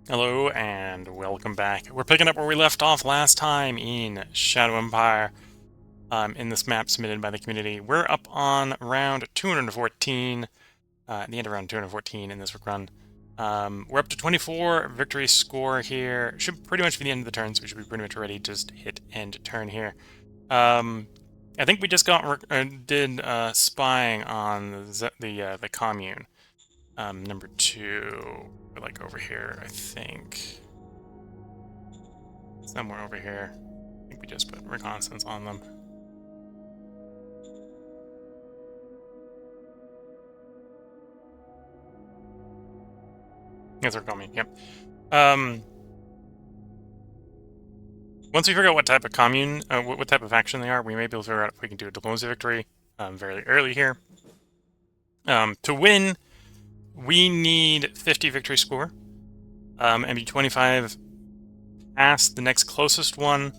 Hello and welcome back. We're picking up where we left off last time in Shadow Empire, in this map submitted by the community. We're up on round 214, at the end of round 214 in this run. We're up to 24 victory score here. Should pretty much be the end of the turn, so we should be pretty much ready to just hit end turn here. I think we just did spying on the commune. Number 2, like over here, I think. Somewhere over here. I think we just put reconnaissance on them. Yes, they're coming. Yep. Once we figure out what type of commune, what type of faction they are, we may be able to figure out if we can do a diplomacy victory very early here. To win, we need 50 victory score, and be 25 past the next closest one,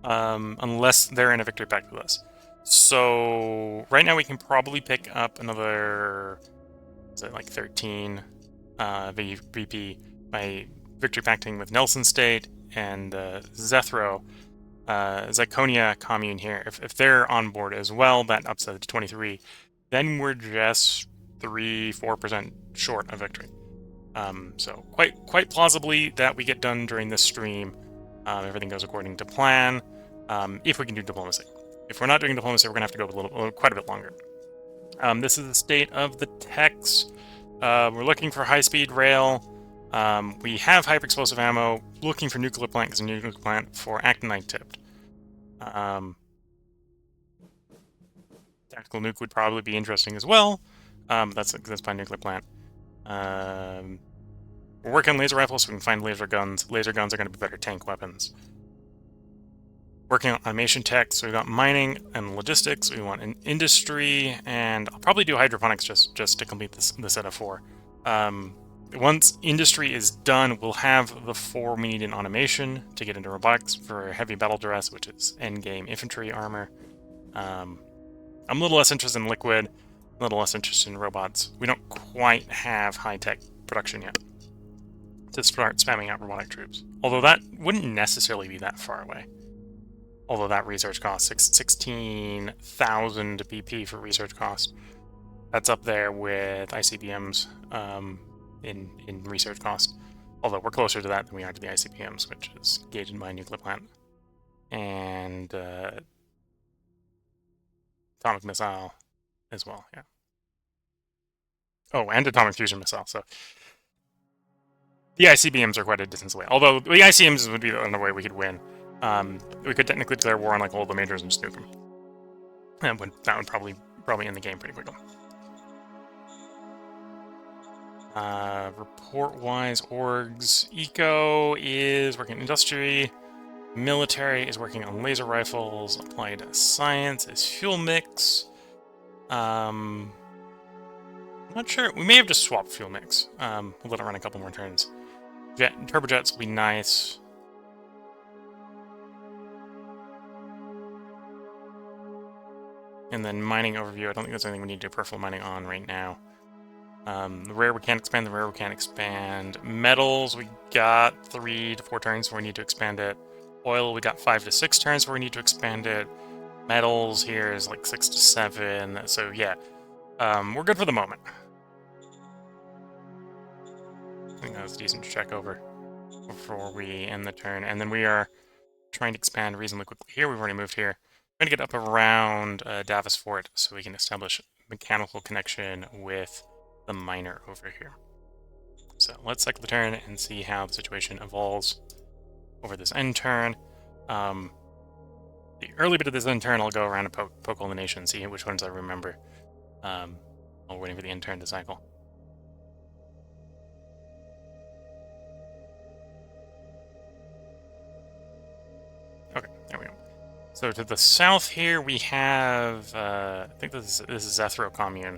unless they're in a victory pact with us. So right now we can probably pick up another, is it like 13 VP by victory pacting with Nelson State and Zethro, Zyconia commune here. If they're on board as well, that ups to 23. Then we're just 3-4% short of victory. So quite plausibly that we get done during this stream. Everything goes according to plan. If we can do diplomacy. If we're not doing diplomacy, we're gonna have to go quite a bit longer. This is the state of the techs. We're looking for high-speed rail. We have hyper-explosive ammo. Looking for nuclear plant because a nuclear plant for actinide tipped. Tactical nuke would probably be interesting as well. That's by nuclear plant. We're working on laser rifles so we can find laser guns. Laser guns are going to be better tank weapons. Working on automation tech, so we got mining and logistics. We want an industry, and I'll probably do hydroponics just to complete the set of 4. Once industry is done, we'll have the 4 we need in automation to get into robotics for heavy battle dress, which is endgame infantry armor. I'm a little less interested in liquid, a little less interested in robots. We don't quite have high-tech production yet to start spamming out robotic troops. Although that wouldn't necessarily be that far away. Although that research costs 16,000 BP for research cost. That's up there with ICBMs in research cost. Although we're closer to that than we are to the ICBMs, which is gated by a nuclear plant. And atomic missile as well, yeah. Oh, and atomic fusion missile, so the ICBMs are quite a distance away. Although the ICBMs would be the only way we could win. We could technically declare war on like all the majors and just nuke them. That would probably end the game pretty quickly. Report-wise, orgs, eco is working industry, military is working on laser rifles, applied science is fuel mix. I'm not sure. We may have just swapped fuel mix. We'll let it run a couple more turns. Turbojets will be nice. And then mining overview. I don't think there's anything we need to do peripheral mining on right now. The rare we can't expand. The rare we can't expand. Metals we got 3 to 4 turns where we need to expand it. Oil we got 5 to 6 turns where we need to expand it. Metals here is like 6 to 7. So yeah, we're good for the moment. I think that was a decent check over before we end the turn. And then we are trying to expand reasonably quickly here. We've already moved here. We're going to get up around Davis Fort so we can establish mechanical connection with the miner over here. So let's cycle the turn and see how the situation evolves over this end turn. The early bit of this end turn, I'll go around and poke all the nations, see which ones I remember, while waiting for the end turn to cycle. Okay, there we go. So to the south here, we have, I think this is Zethro commune.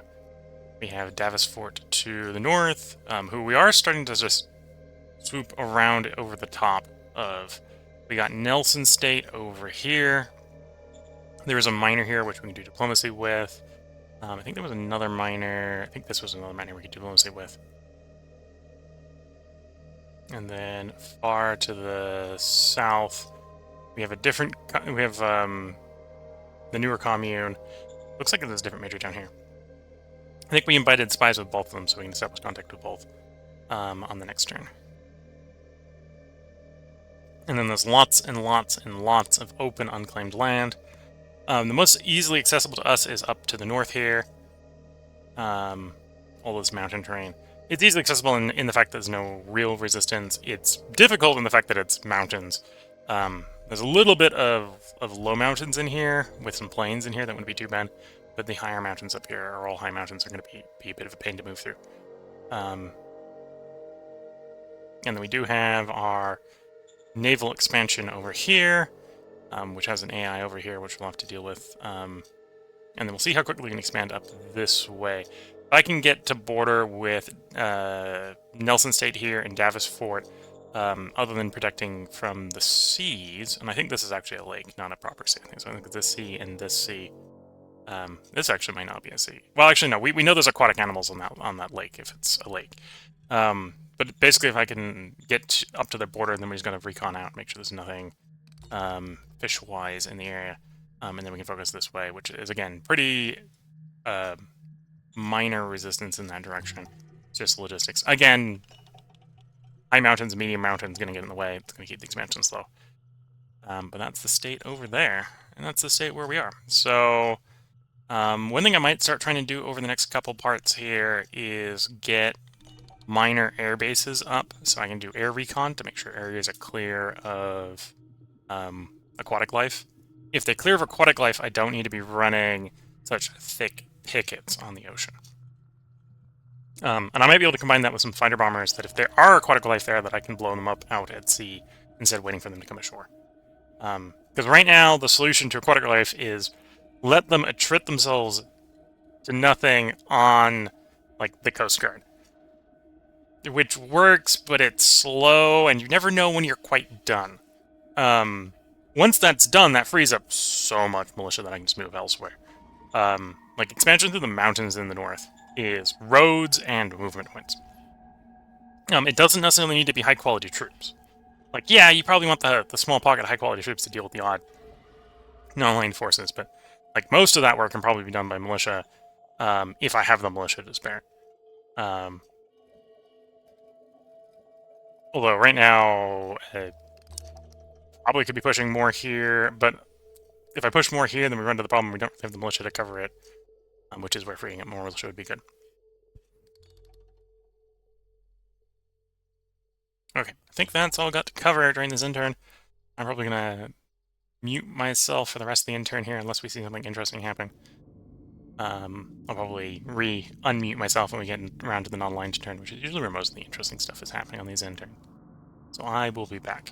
We have Davis Fort to the north, who we are starting to just swoop around over the top of. We got Nelson State over here. There's a miner here, which we can do diplomacy with. I think there was another miner. I think this was another miner we could do diplomacy with. And then far to the south, we have a different. We have the newer commune. Looks like there's a different major down here. I think we invited spies with both of them, so we can establish contact with both on the next turn. And then there's lots and lots and lots of open, unclaimed land. The most easily accessible to us is up to the north here. All this mountain terrain. It's easily accessible in the fact that there's no real resistance. It's difficult in the fact that it's mountains. There's a little bit of low mountains in here, with some plains in here that wouldn't be too bad. But the higher mountains up here, or all high mountains, are going to be a bit of a pain to move through. And then we do have our naval expansion over here, which has an AI over here, which we'll have to deal with. And then we'll see how quickly we can expand up this way. If I can get to border with Nelson State here and Davis Fort, other than protecting from the seas, and I think this is actually a lake, not a proper sea. So I think it's this sea and this sea. This actually might not be a sea. Well, actually, no. We know there's aquatic animals on that lake if it's a lake. But basically, if I can get up to their border, then we're just going to recon out, make sure there's nothing fish-wise in the area. And then we can focus this way, which is, again, pretty minor resistance in that direction. It's just logistics. Again, high mountains, medium mountains going to get in the way. It's going to keep the expansion slow. But that's the state over there. And that's the state where we are. So one thing I might start trying to do over the next couple parts here is get minor air bases up so I can do air recon to make sure areas are clear of aquatic life. If they clear of aquatic life, I don't need to be running such thick pickets on the ocean. And I might be able to combine that with some fighter bombers that if there are aquatic life there, that I can blow them up out at sea instead of waiting for them to come ashore. Because right now, the solution to aquatic life is let them attrit themselves to nothing on, like, the Coast Guard. Which works, but it's slow, and you never know when you're quite done. Once that's done, that frees up so much militia that I can just move elsewhere. Like, expansion through the mountains in the north is roads and movement points. It doesn't necessarily need to be high-quality troops. Like, yeah, you probably want the small pocket of high-quality troops to deal with the odd non-aligned forces, but like most of that work can probably be done by militia if I have the militia to spare. Although right now, probably could be pushing more here, but if I push more here, then we run into the problem we don't have the militia to cover it, which is where freeing up more militia would be good. Okay, I think that's all got to cover during this intern. I'm probably going to mute myself for the rest of the intern here unless we see something interesting happening. I'll probably unmute myself when we get around to the non-aligned turn, which is usually where most of the interesting stuff is happening on these interns. So I will be back.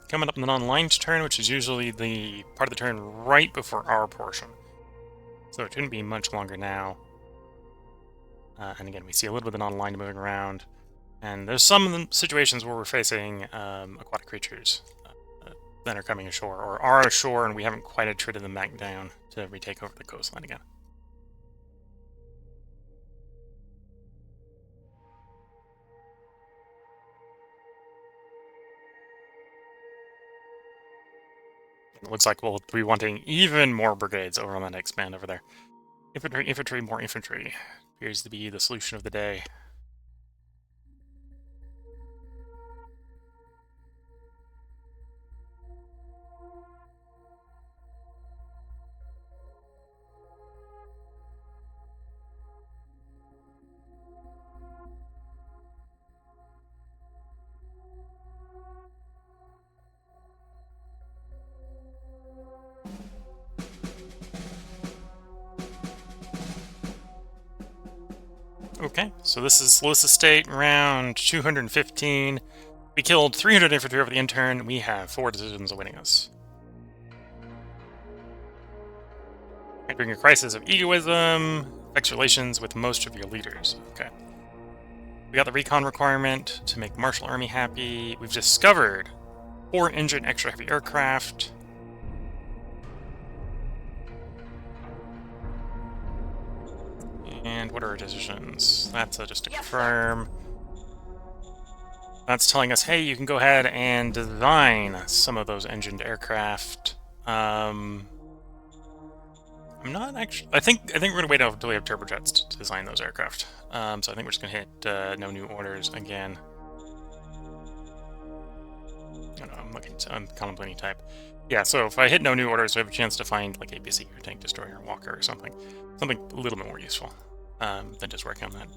coming up in the non-aligned turn, which is usually the part of the turn right before our portion. So it shouldn't be much longer now. And again, we see a little bit of non-aligned moving around. And there's some situations where we're facing aquatic creatures that are coming ashore, or are ashore, and we haven't quite attrited them back down to retake over the coastline again. It looks like we'll be wanting even more brigades over on that next band over there. Infantry, infantry, more infantry. Appears to be the solution of the day. Okay, so this is Solstice State, round 215. We killed 300 infantry over the intern. We have 4 decisions awaiting us. During a crisis of egoism, affects relations with most of your leaders. Okay. We got the recon requirement to make Marshall Army happy. We've discovered 4-engine extra heavy aircraft. And what are our decisions? That's just to confirm. That's telling us, hey, you can go ahead and design some of those engined aircraft. I'm not actually. I think we're gonna wait until we have turbojets to design those aircraft. So I think we're just gonna hit no new orders again. I'm contemplating type. Yeah, so if I hit no new orders, we have a chance to find like APC or tank destroyer, walker, or something a little bit more useful than just working on that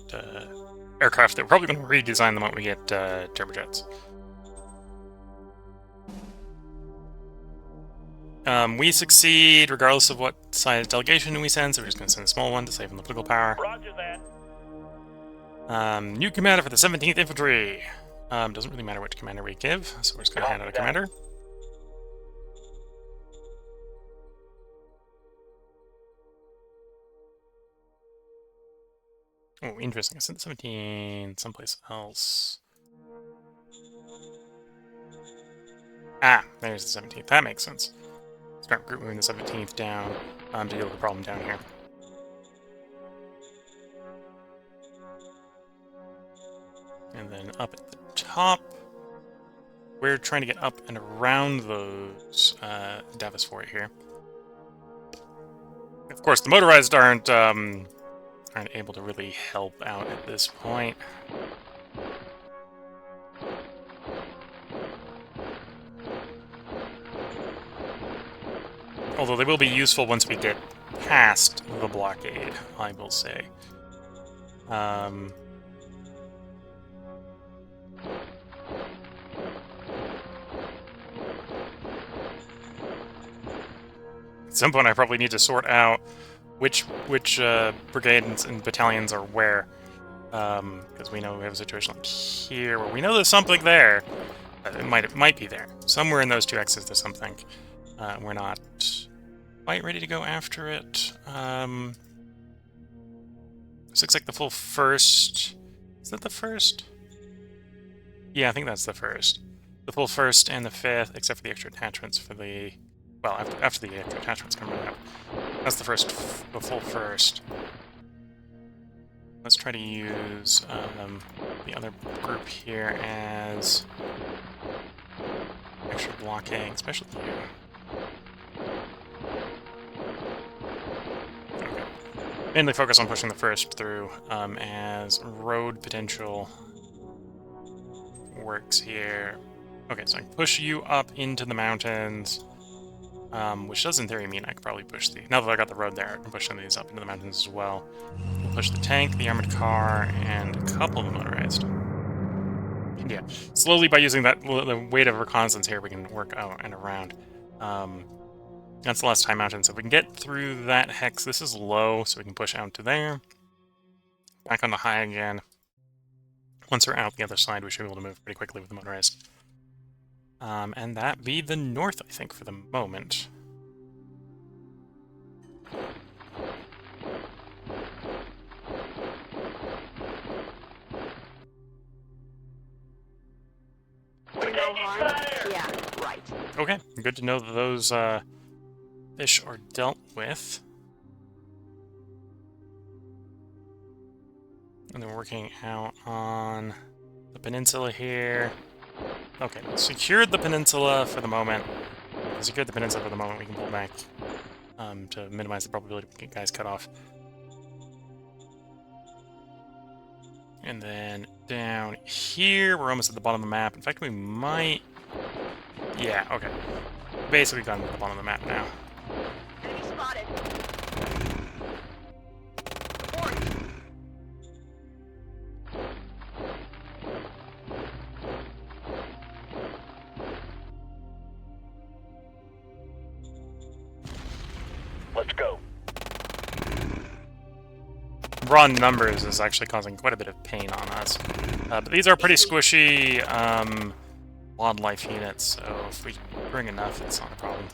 aircraft. That we're probably going to redesign the moment we get turbojets. We succeed regardless of what size delegation we send, so we're just going to send a small one to save on the political power. Roger that. New commander for the 17th Infantry. Doesn't really matter which commander we give, so we're just going to hand out a commander. Oh, interesting. I sent the 17 someplace else. Ah, there's the 17th. That makes sense. Start group moving the 17th down to deal with the problem down here. And then up at the top, we're trying to get up and around those Davis Fort here. Of course, the motorized aren't able to really help out at this point. Although they will be useful once we get past the blockade, I will say. At some point, I probably need to sort out which brigades and battalions are where, because we know we have a situation like here where we know there's something there. It might be there somewhere in those 2 X's. There's something. We're not quite ready to go after it. This looks like the full first. Is that the first? Yeah, I think that's the first. The full first and the 5th, except for the extra attachments for the. Well, after the extra attachments come right up. That's the full first. Let's try to use the other group here as extra blocking, especially you. Okay. Mainly focus on pushing the first through as road potential works here. Okay, so I can push you up into the mountains. Which does in theory mean I could probably push the... Now that I got the road there, I can push some of these up into the mountains as well. We'll push the tank, the armored car, and a couple of the motorized. And yeah, slowly by using the weight of reconnaissance here, we can work out and around. That's the last high mountain, so if we can get through that hex, this is low, so we can push out to there. Back on the high again. Once we're out the other side, we should be able to move pretty quickly with the motorized. And that be the north, I think, for the moment. Yeah, right. Okay, good to know that those fish are dealt with. And they're working out on the peninsula here. Okay, secured the peninsula for the moment. Secured the peninsula for the moment. We can pull back to minimize the probability of getting guys cut off. And then down here, we're almost at the bottom of the map. In fact, we might... Yeah, okay. Basically gotten to the bottom of the map now. Enemy spotted. Let's go. Raw numbers is actually causing quite a bit of pain on us. But these are pretty squishy wildlife units, so if we bring enough, it's not a problem.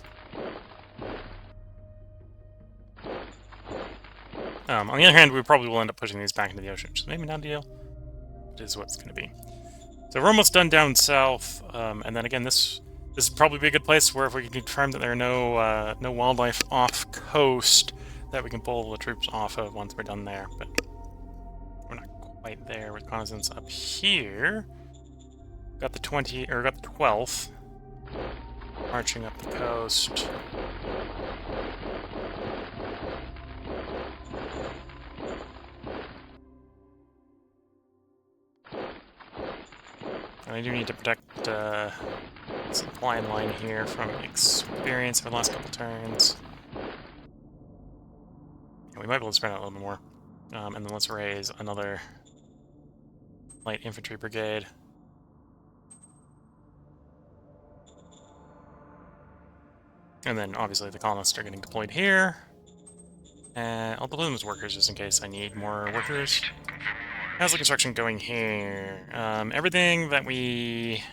On the other hand, we probably will end up pushing these back into the ocean, which is maybe not ideal. It is what it's going to be. So we're almost done down south, and then again, this would probably be a good place where if we can confirm that there are no wildlife off coast, that we can pull the troops off of once we're done there. But we're not quite there. Reconnaissance up here. Got the 12th, marching up the coast. And I do need to protect supply line here from experience for the last couple turns. Yeah, we might be able to spread out a little bit more. And then let's raise another light infantry brigade. And then obviously the colonists are getting deployed here. And I'll deploy them as workers just in case I need more workers. How's the construction going here? Everything that we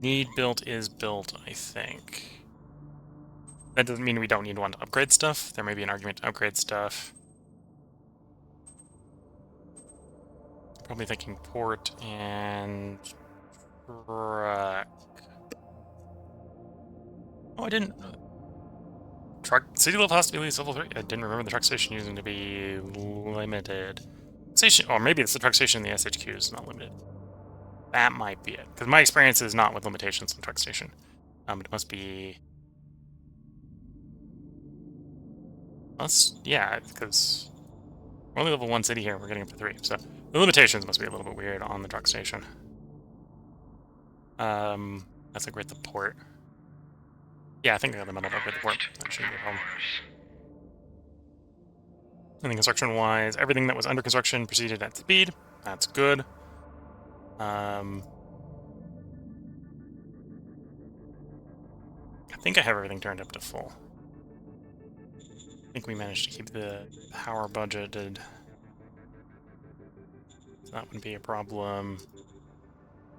need built is built, I think. That doesn't mean we don't need one to upgrade stuff. There may be an argument to upgrade stuff. Probably thinking port and truck. Oh, I didn't. Truck city level has to be at least level 3. I didn't remember the truck station using to be limited. Station, or maybe it's the truck station in the SHQ is not limited. That might be it, because my experience is not with limitations on truck station. It must be. Yeah, because we're only level 1 city here. We're getting up to 3, so the limitations must be a little bit weird on the truck station. That's like we're at the port. Yeah, I think I got the metal up at the port. That shouldn't be a problem. And then construction-wise, everything that was under construction proceeded at speed. That's good. I think I have everything turned up to full. I think we managed to keep the power budgeted. So that wouldn't be a problem.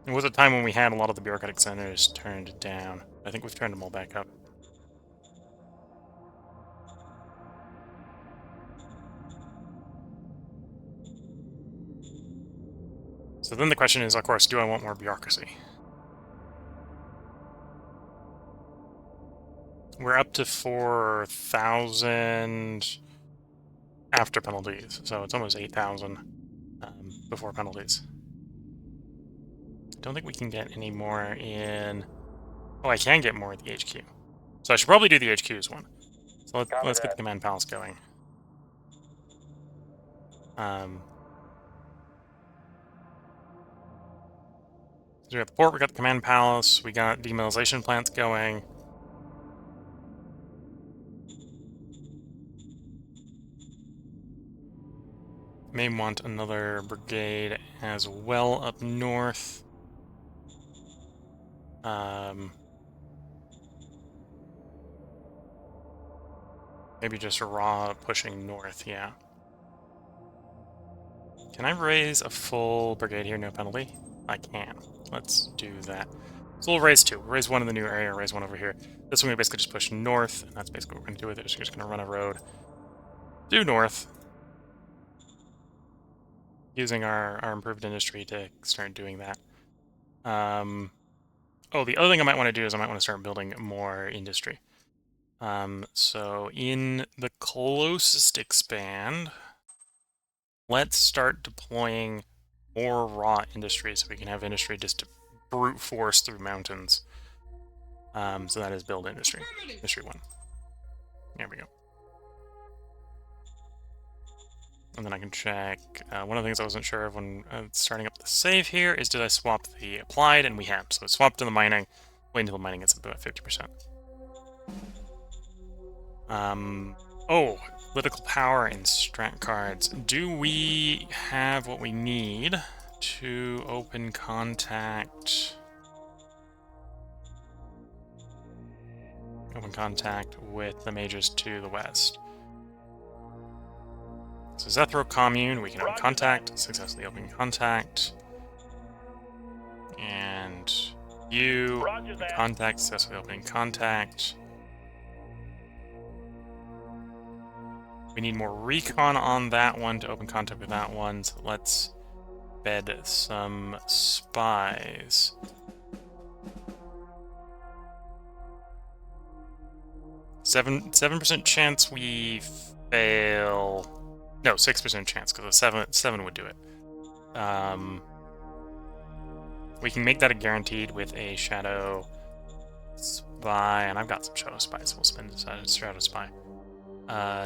It was a time when we had a lot of the bureaucratic centers turned down. I think we've turned them all back up. So then the question is, of course, do I want more bureaucracy? We're up to 4,000 after penalties, so it's almost 8,000 before penalties. I don't think we can get any more in... Oh, I can get more at the HQ. So I should probably do the HQ's one. So let's get the command palace going. So we got the port, we got the command palace, we got demilitarization plants going. May want another brigade as well up north. Maybe just a raw pushing north, yeah. Can I raise a full brigade here, no penalty? I can. Let's do that. So we'll raise 2. We'll raise 1 in the new area, raise 1 over here. This one we basically just push north, and that's basically what we're going to do with it. We're just going to run a road due north, using our improved industry to start doing that. Oh, the other thing I might want to do is I might want to start building more industry. So in the closest expand, let's start deploying more raw industry so we can have industry just to brute force through mountains. So that is build industry. Industry 1. There we go. And then I can check. One of the things I wasn't sure of when starting up the save here is did I swap the applied, and we have. So it swapped to the mining. Wait until the mining gets up to about 50%. Oh, political power and strat cards. Do we have what we need to open contact? Open contact with the majors to the west. So Zethro Commune, we can open contact, successfully open contact. And you, contact, successfully opening contact. We need more recon on that one to open contact with that one, so let's bed some spies. Seven 7% chance we fail. No, 6% chance, because a 7 would do it. We can make that a guaranteed with a shadow spy, and I've got some shadow spies, so we'll spend a shadow spy.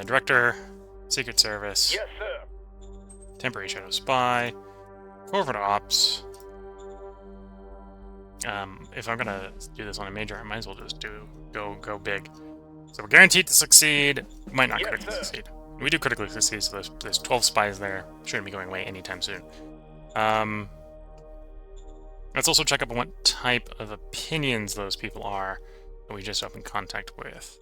Director, Secret Service. Yes, sir. Temporary shadow spy. Covert ops. If I'm gonna do this on a major, I might as well just go big. So we're guaranteed to succeed. We might not critically succeed. We do critically succeed, so there's 12 spies there. Shouldn't be going away anytime soon. Let's also check up on what type of opinions those people are that we just opened contact with.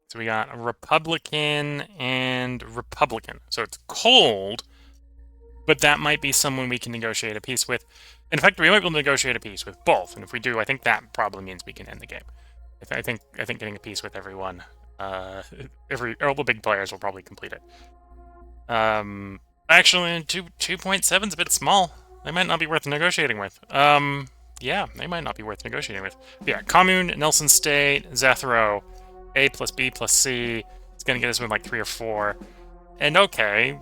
So we got a Republican and Republican. So it's cold, but that might be someone we can negotiate a peace with. In fact, we might be able to negotiate a peace with both, and if we do, I think that probably means we can end the game. I think getting a peace with everyone, all the big players will probably complete it. Actually, 2.7 is a bit small. They might not be worth negotiating with. Yeah, they might not be worth negotiating with. But yeah, Commune, Nelson State, Zethro, A plus B plus C. It's gonna get us with like 3 or 4. And okay,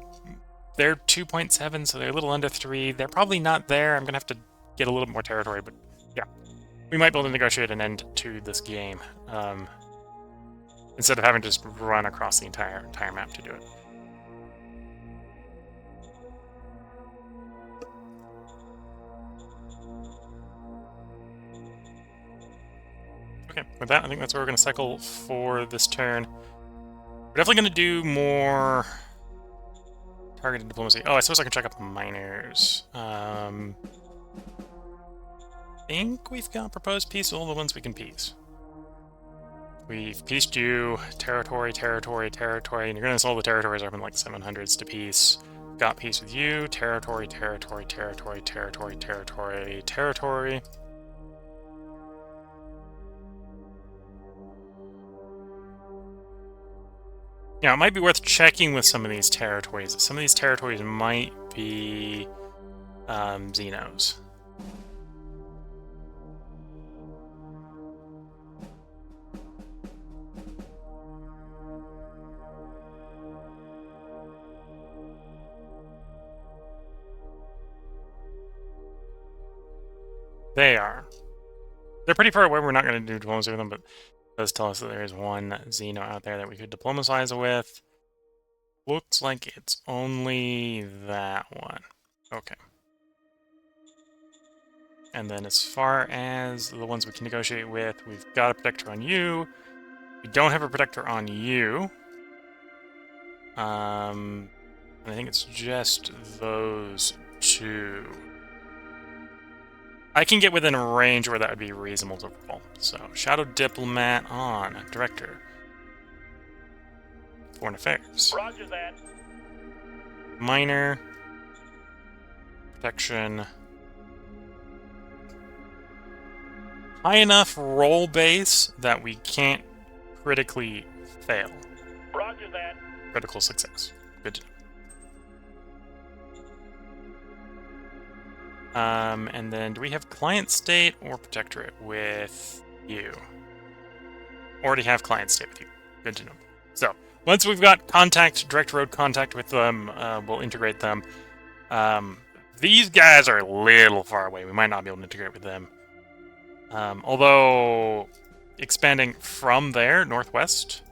they're 2.7, so they're a little under 3. They're probably not there. I'm gonna have to get a little bit more territory, but yeah. We might be able to negotiate an end to this game. Instead of having to just run across the entire map to do it. Okay, with that, I think that's where we're going to cycle for this turn. We're definitely going to do more targeted diplomacy. Oh, I suppose I can check out the miners. I think we've got proposed peace with all the ones we can peace. We've peaced you, territory, territory, territory, and you're going to all the territories are up in like 700s to peace. Got peace with you, territory, territory, territory, territory, territory, territory. Yeah, it might be worth checking with some of these territories. Some of these territories might be Xenos. They are. They're pretty far away. We're not going to do diplomacy with them, but it does tell us that there is one Xeno out there that we could diplomatize with. Looks like it's only that one. Okay. And then as far as the ones we can negotiate with, we've got a protector on you. We don't have a protector on you. I think it's just those two. I can get within a range where that would be reasonable to roll. So, Shadow Diplomat on. Director. Foreign Affairs. Roger that. Minor. protection. High enough roll base that we can't critically fail. Roger that. Critical success. Good to know. And then do we have client state or protectorate with you? Already have client state with you. Good to know. So, once we've got contact, direct road contact with them, we'll integrate them. These guys are a little far away. We might not be able to integrate with them. Although, expanding from there, northwest,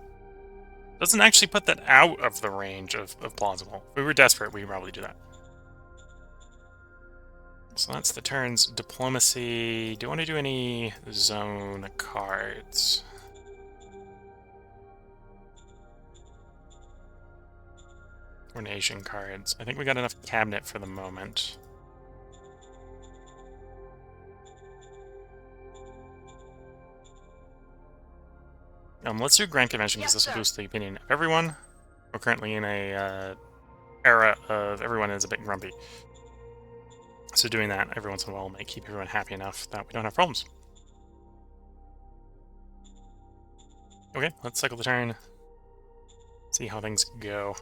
doesn't actually put that out of the range of plausible. If we were desperate, we'd probably do that. So that's the turns. Diplomacy. Do you want to do any zone cards? Or nation cards. I think we got enough cabinet for the moment. Let's do Grand Convention because this will boost the opinion of everyone. We're currently in a era of everyone is a bit grumpy. So doing that every once in a while might keep everyone happy enough that we don't have problems. Okay, let's cycle the turn. See how things go.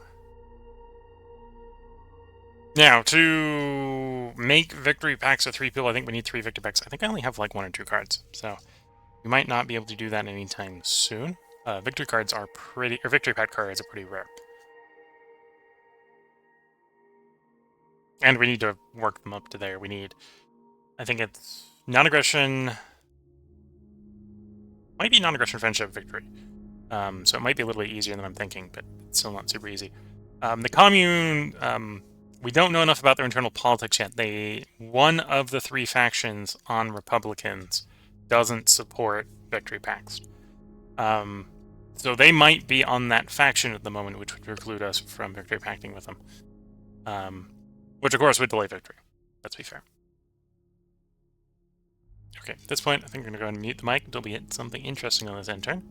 Now, to make victory packs of 3 people, I think we need 3 victory packs. I think I only have like 1 or 2 cards, so we might not be able to do that anytime soon. Victory cards are pretty, or victory pack cards are pretty rare. And we need to work them up to there. We need, I think it's non-aggression, might be non-aggression, friendship, victory. So it might be a little bit easier than I'm thinking, but it's still not super easy. The commune, we don't know enough about their internal politics yet. One of the 3 factions on Republicans doesn't support victory pacts. So they might be on that faction at the moment, which would preclude us from victory pacting with them. Which, of course, would delay victory. Let's be fair. Okay, at this point, I think we're going to go ahead and mute the mic until we hit something interesting on this end turn.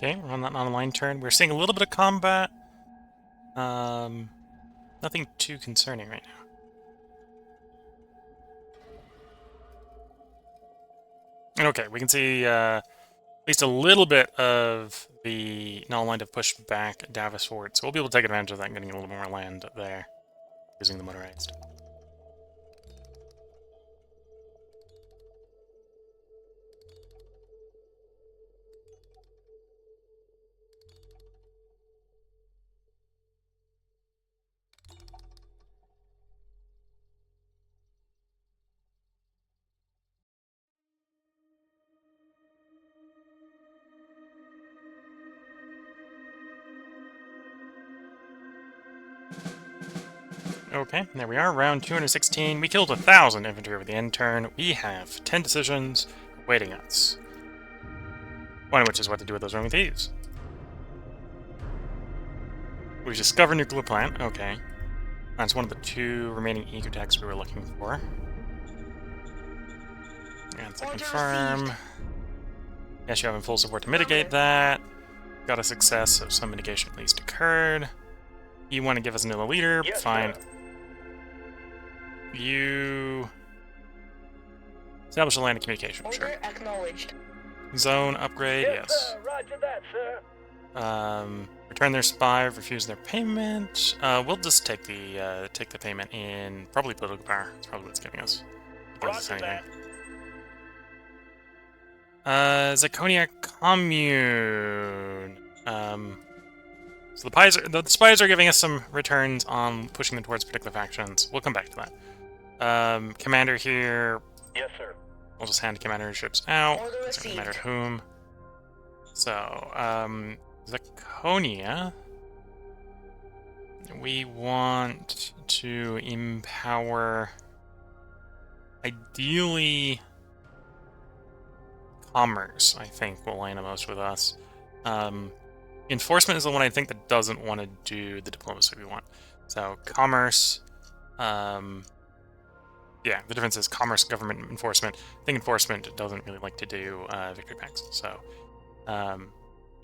Okay, we're on that non-aligned turn. We're seeing a little bit of combat. Nothing too concerning right now. Okay, we can see at least a little bit of the non-aligned have pushed back Davos forward, so we'll be able to take advantage of that and getting a little more land there using the motorized. Okay, there we are, round 216. We killed 1,000 infantry over the end turn. We have 10 decisions awaiting us. One of which is what to do with those roaming thieves. We've discovered nuclear plant. Okay. That's one of the 2 remaining ecotechs we were looking for. And to confirm. Yes, you have in full support to mitigate that. Got a success, so some mitigation at least occurred. You want to give us another leader? Yes, fine. sir. You establish a line of communication. Order Sure. acknowledged. Zone upgrade. Yes. Sir. Roger that, sir. Return their spy. Refuse their payment. We'll just take the payment in probably political power. That's probably what it's giving us. It gives us Roger anything. that. Zakonia commune. So the spies are giving us some returns on pushing them towards particular factions. We'll come back to that. Commander here. Yes, sir. We'll just hand commander ships out. Order So received. commander whom? So, Zakonia. We want to empower, ideally, commerce, I think, will line the most with us. Enforcement is the one I think that doesn't want to do the diplomacy we want. So, commerce, yeah, the difference is commerce, government, enforcement. I think enforcement doesn't really like to do victory packs. So,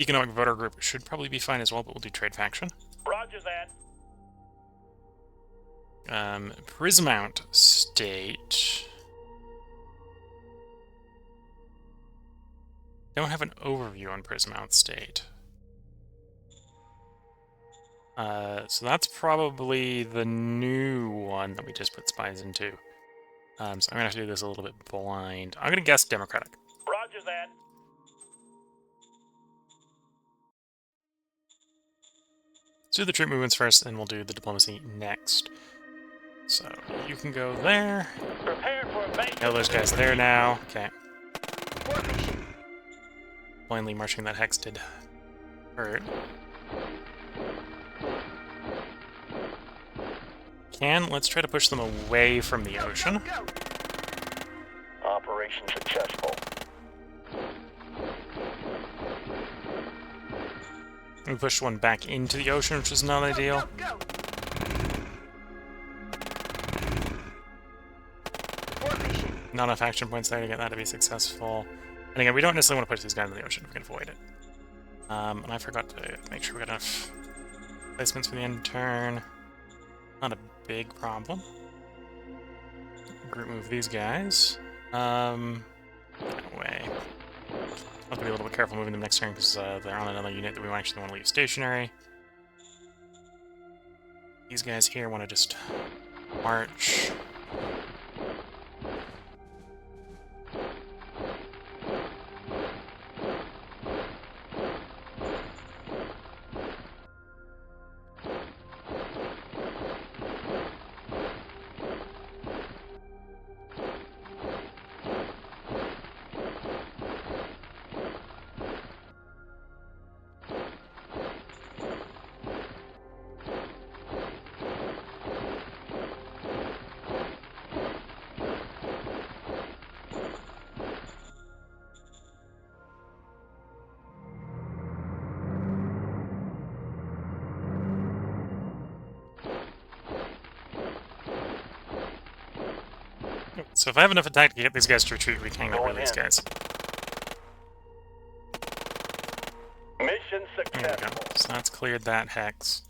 economic voter group should probably be fine as well, but we'll do trade faction. Roger that. Prismount state. Don't have an overview on Prismount state. So that's probably the new one that we just put spies into. So I'm gonna have to do this a little bit blind. I'm gonna guess Democratic. Roger that. Let's do the troop movements first, and we'll do the diplomacy next. So you can go there. Prepare for invasion. Oh, those guys there now. Okay. Blindly marching that hex did hurt. Let's try to push them away from the ocean. Operation successful. We pushed one back into the ocean, which is not ideal. Not enough action points there to get that to be successful. And again, we don't necessarily want to push these guys in the ocean if we can avoid it. And I forgot to make sure we got enough placements for the end turn. Not a big problem. Group move these guys. No way. I'll have to be a little bit careful moving them next turn because they're on another unit that we actually want to leave stationary. These guys here want to just march. So if I have enough attack to get these guys to retreat, we can get rid of these guys. Mission There we go. successful. So that's cleared that hex.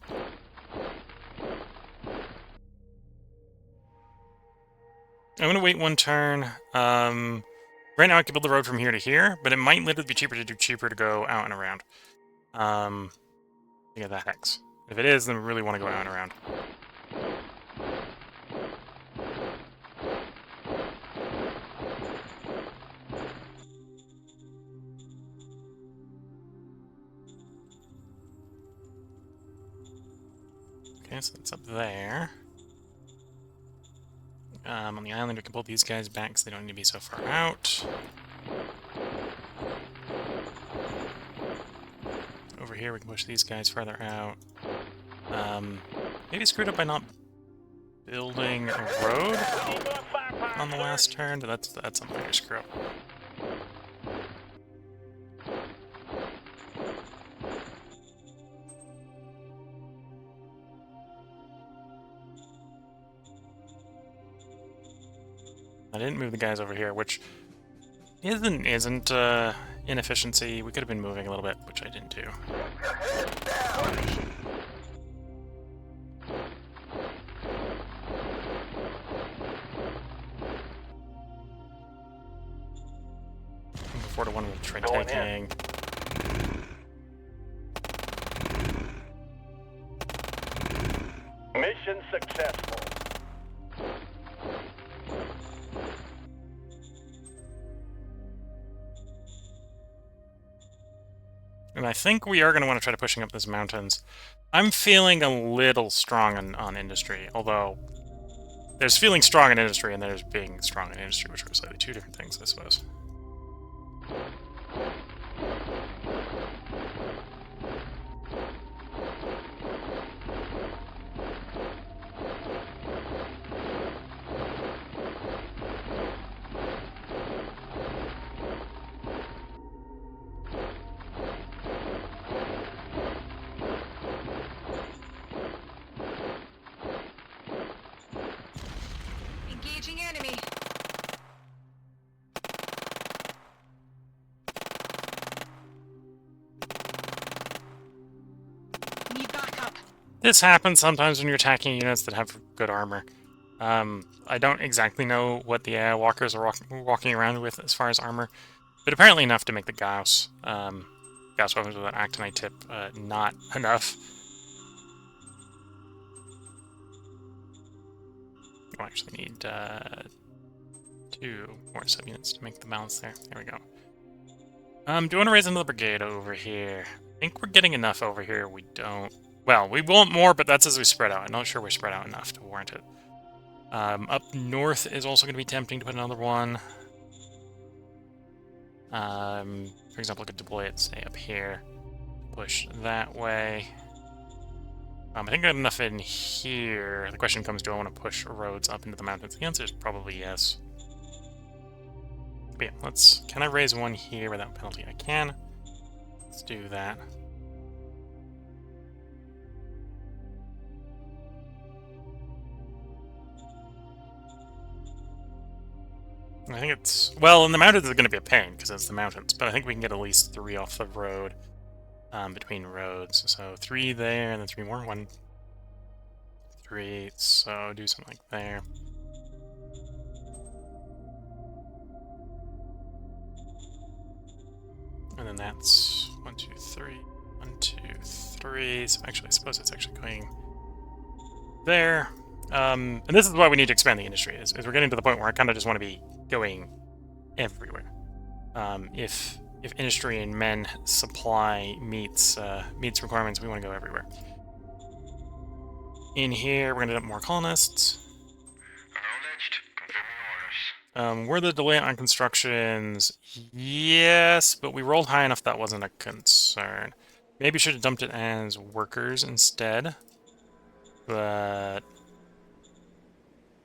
I'm going to wait one turn. Right now I can build the road from here to here, but it might literally be cheaper to go out and around. To get that hex. If it is, then we really want to go out and around. Okay, so that's up there. On the island, we can pull these guys back so they don't need to be so far out. Over here, we can push these guys further out. Maybe screwed up by not building a road on the last turn, but that's a minor screw up. I didn't move the guys over here, which isn't inefficiency. We could have been moving a little bit, which I didn't do. Before to one with try taking. Mission successful. And I think we are going to want to try to pushing up those mountains. I'm feeling a little strong on industry, although there's feeling strong in industry and there's being strong in industry, which are slightly two different things, I suppose. Engaging enemy. Need backup. This happens sometimes when you're attacking units that have good armor. I don't exactly know what the walkers are walking around with as far as armor, but apparently enough to make the Gauss. Gauss weapons with an Actinite tip, not enough. We'll actually need 2 more subunits to make the balance there. There we go. Do you want to raise another brigade over here? I think we're getting enough over here. We don't. Well, we want more, but that's as we spread out. I'm not sure we're spread out enough to warrant it. Up north is also going to be tempting to put another one. For example, I could deploy it, say, up here. Push that way. I think I got enough in here. The question comes, do I want to push roads up into the mountains? The answer is probably yes. But yeah, can I raise one here without penalty? I can. Let's do that. I think it's... Well, in the mountains it's going to be a pain, because it's the mountains, but I think we can get at least 3 off the road, between roads. So 3 there, and then 3 more. 1, 3, so do something like there. And then that's 1, 2, 3, 1, 2, 3. So actually, I suppose it's actually going there. And this is why we need to expand the industry, is we're getting to the point where I kind of just want to be going everywhere. If industry and men supply meets requirements, we want to go everywhere. In here, we're going to dump more colonists. Were the delay on constructions? Yes, but we rolled high enough that wasn't a concern. Maybe should have dumped it as workers instead. But...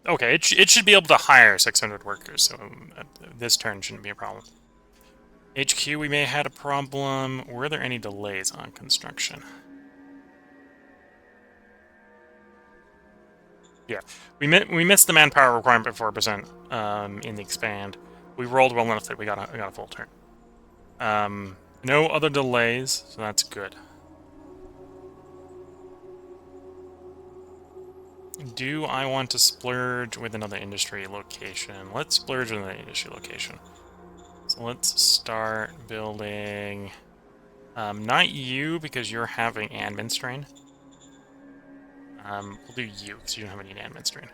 Okay, it should be able to hire 600 workers, so this turn shouldn't be a problem. HQ, we may have had a problem. Were there any delays on construction? Yeah, we missed the manpower requirement by 4% in the expand. We rolled well enough that we got a full turn. No other delays, so that's good. Do I want to splurge with another industry location? Let's splurge with another industry location. So let's start building... not you, because you're having admin strain. We'll do you, because you don't have any admin strain.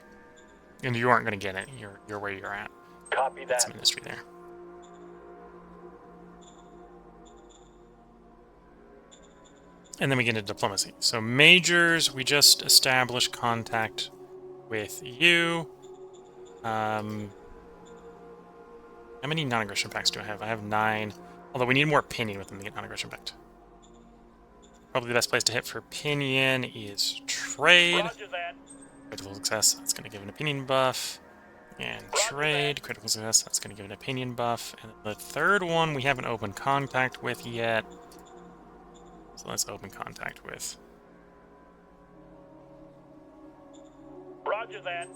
And you aren't going to get it. You're where you're at. Copy That's that. some industry there. And then we get into diplomacy. So majors, we just established contact with you. How many non-aggression pacts do I have? I have 9. Although we need more opinion with them to get non-aggression pact. Probably the best place to hit for opinion is trade. Roger that. Critical success, that's going to give an opinion buff. And trade, critical success, that's going to give an opinion buff. And the third one we haven't opened contact with yet. So let's open contact with. Roger that.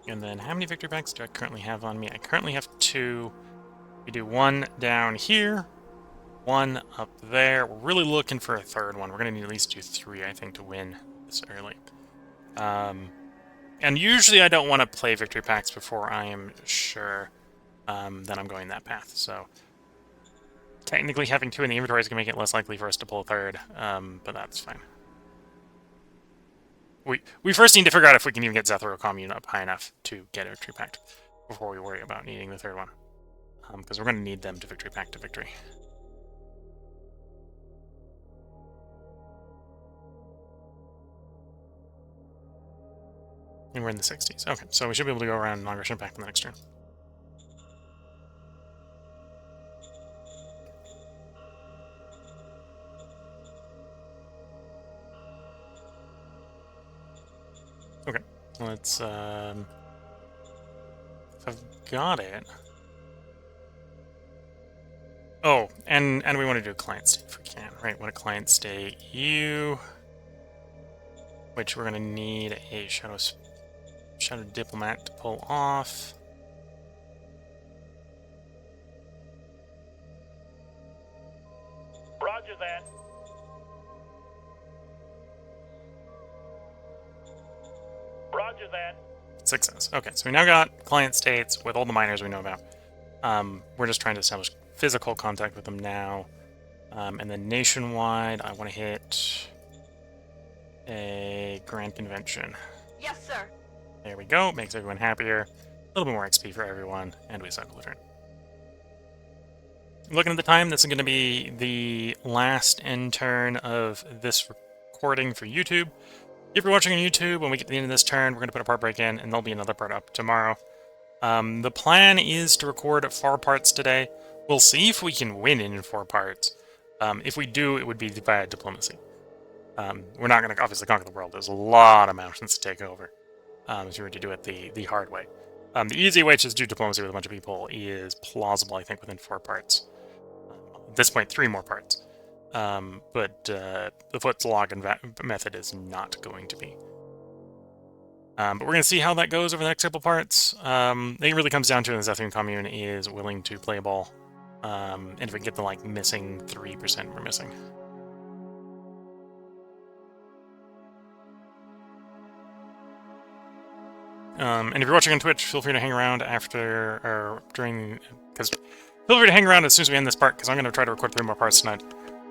And then how many victory packs do I currently have on me? I currently have 2. We do 1 down here, 1 up there. We're really looking for a third one. We're going to need at least do 3, I think, to win this early. And usually I don't want to play victory packs before I am sure that I'm going that path. So technically having 2 in the inventory is going to make it less likely for us to pull a third, but that's fine. We first need to figure out if we can even get Zethro Commune up high enough to get a victory pact before we worry about needing the third one. Because we're going to need them to victory pact to victory. And we're in the 60s. Okay, so we should be able to go around non-aggression pact in the next turn. Okay, let's, if I've got it... Oh, and we want to do a client state if we can, right? What a client state U, which we're going to need a Shadow Diplomat to pull off. Roger that. Roger that. Success. Okay, so we now got client states with all the miners we know about. We're just trying to establish physical contact with them now. And then nationwide, I want to hit a grand convention. Yes, sir. There we go. Makes everyone happier. A little bit more XP for everyone, and we cycle the turn. Looking at the time, this is going to be the last end turn of this recording for YouTube. If you're watching on YouTube, when we get to the end of this turn, we're going to put a part break in, and there'll be another part up tomorrow. The plan is to record 4 parts today. We'll see if we can win in 4 parts. If we do, it would be via diplomacy. We're not going to obviously conquer the world. There's a lot of mountains to take over if you were to do it the hard way. The easy way to just do diplomacy with a bunch of people is plausible, I think, within 4 parts. At this point, 3 more parts. But the Foot's log method is not going to be. But we're going to see how that goes over the next couple parts. It really comes down to the Zethrian Commune is willing to play ball. And if we get the missing 3% we're missing. And if you're watching on Twitch, feel free to hang around after or during, because feel free to hang around as soon as we end this part, because I'm going to try to record 3 more parts tonight.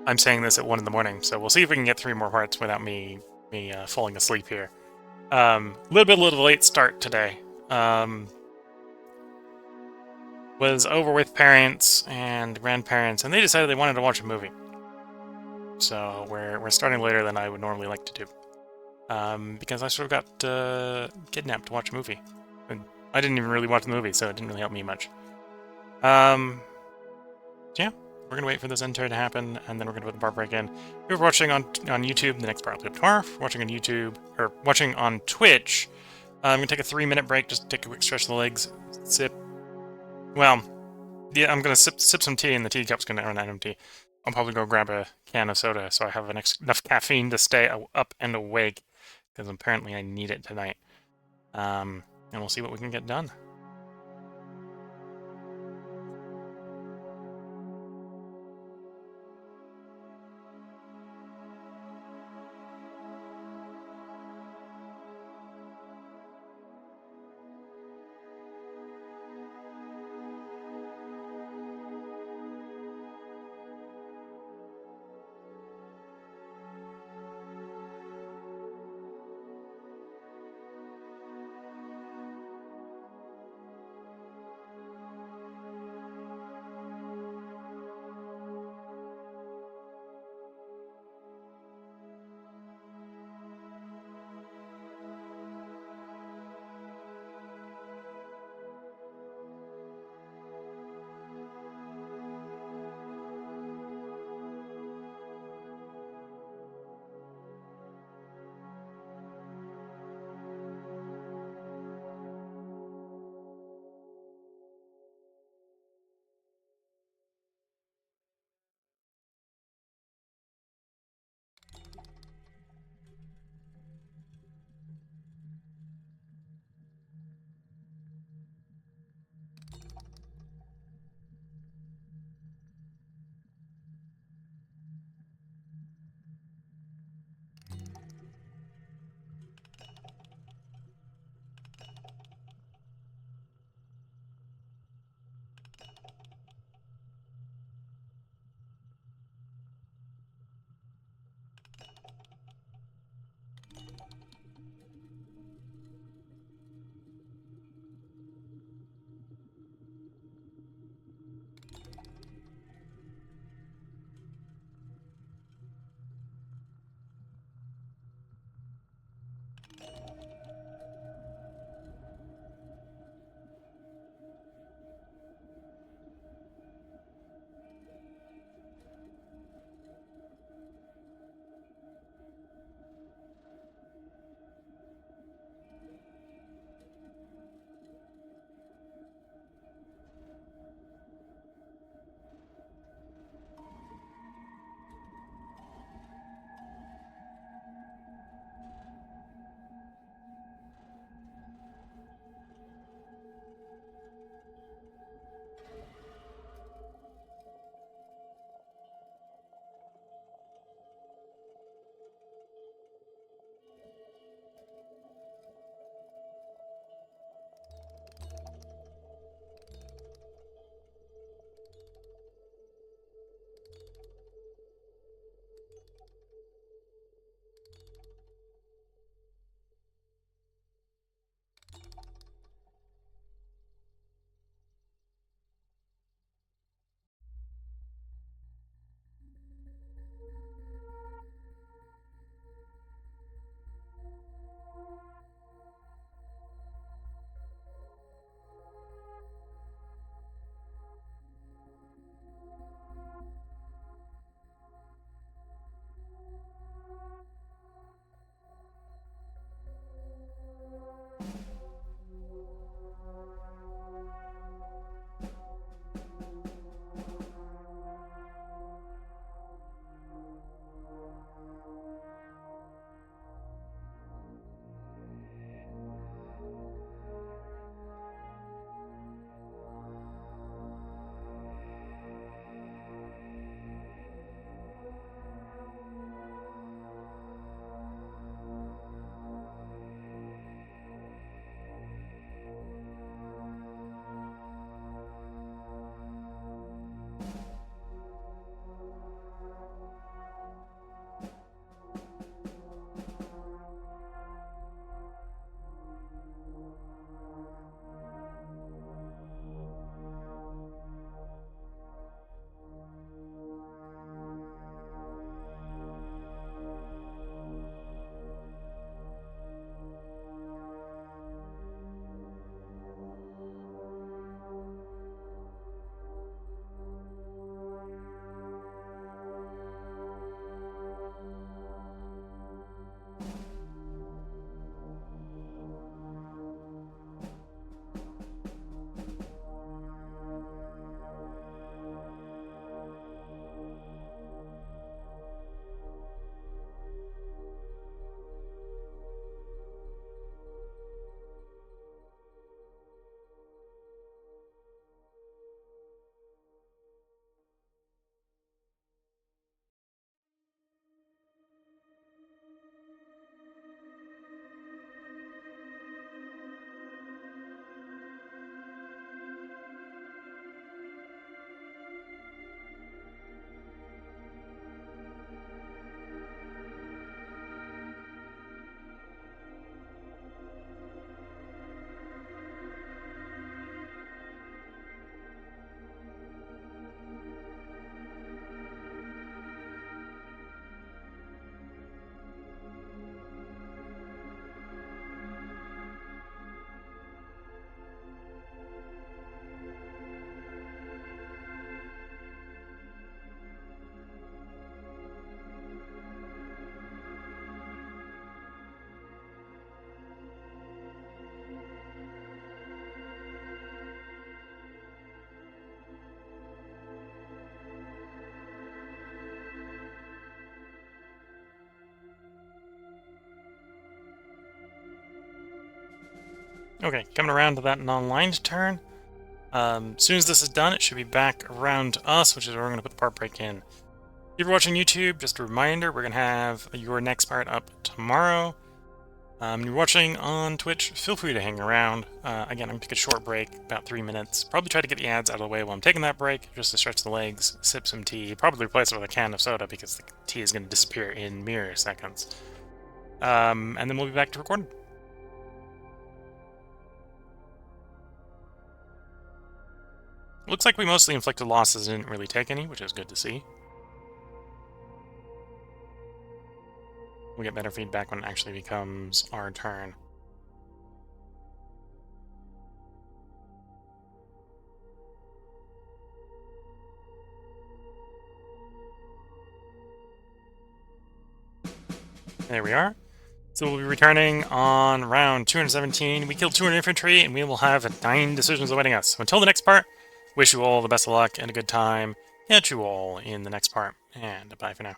I'm saying this at 1 in the morning, so we'll see if we can get 3 more parts without me falling asleep here. A little late start today. Was over with parents and grandparents, and they decided they wanted to watch a movie. So we're starting later than I would normally like to do. Because I sort of got kidnapped to watch a movie. And I didn't even really watch the movie, so it didn't really help me much. So yeah, we're gonna wait for this end turn to happen, and then we're gonna put the part break in. If you're watching on YouTube, the next part will be up tomorrow. If you're watching on YouTube, or watching on Twitch, I'm gonna take a 3-minute break, just take a quick stretch of the legs, sip. Well, yeah, I'm gonna sip some tea, and the teacup's gonna run out of tea. I'll probably go grab a can of soda so I have enough caffeine to stay up and awake, because apparently I need it tonight. And we'll see what we can get done. Okay, coming around to that non-lined turn. As soon as this is done, it should be back around to us, which is where we're going to put the part break in. If you're watching YouTube, just a reminder, we're going to have your next part up tomorrow. You're watching on Twitch, feel free to hang around. Again, I'm going to take a short break, about 3 minutes. Probably try to get the ads out of the way while I'm taking that break, just to stretch the legs, sip some tea, probably replace it with a can of soda because the tea is going to disappear in mere seconds. And then we'll be back to recording. Looks like we mostly inflicted losses and didn't really take any, which is good to see. We'll get better feedback when it actually becomes our turn. There we are. So we'll be returning on round 217. We killed 200 infantry, and we will have 9 decisions awaiting us. So until the next part, wish you all the best of luck and a good time. Catch you all in the next part, and bye for now.